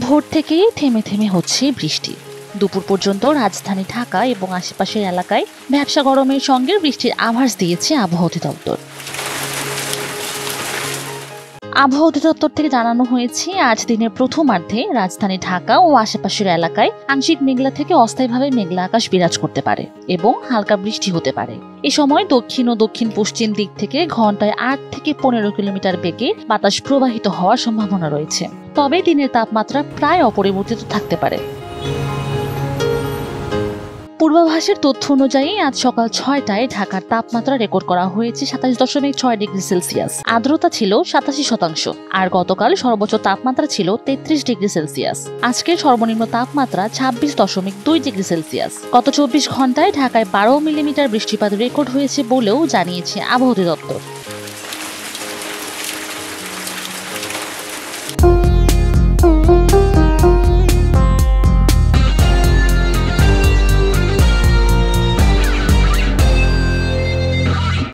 ভোর থেকেই থেমে থেমে হচ্ছে বৃষ্টি। দুপুর পর্যন্ত রাজধানী ঢাকা এবং আশেপাশের এলাকায় ভ্যাপসা গরমের সঙ্গে বৃষ্টির আভাস দিয়েছে আবহাওয়া অধিদপ্তর। আবহাওয়া অধিদপ্তর থেকে জানানো হয়েছে, আজ দিনের প্রথমার্ধে রাজধানী ঢাকা ও আশেপাশের এলাকায় আংশিক মেঘলা থেকে অস্থায়ীভাবে মেঘলা আকাশ বিরাজ করতে পারে এবং হালকা বৃষ্টি হতে পারে। এ সময় দক্ষিণ ও দক্ষিণ পশ্চিম দিক থেকে ঘন্টায় ৮ থেকে ১৫ কিলোমিটার বেগে বাতাস প্রবাহিত হওয়ার সম্ভাবনা রয়েছে। তবে দিনের তাপমাত্রা প্রায় অপরিবর্তিত থাকতে পারে। পূর্বাভাসের তথ্য অনুযায়ী আজ সকাল ৬টায় ঢাকার তাপমাত্রা রেকর্ড করা হয়েছে ২৭.৬ ডিগ্রি সেলসিয়াস। আর্দ্রতা ছিল ৮৭%। আর গতকাল সর্বোচ্চ তাপমাত্রা ছিল ৩৩ ডিগ্রি সেলসিয়াস। আজকের সর্বনিম্ন তাপমাত্রা ২৬.২ ডিগ্রি সেলসিয়াস। গত ২৪ ঘন্টায় ঢাকায় ১২ মিলিমিটার বৃষ্টিপাত রেকর্ড হয়েছে বলেও জানিয়েছে আবহাওয়া অধিদপ্তর।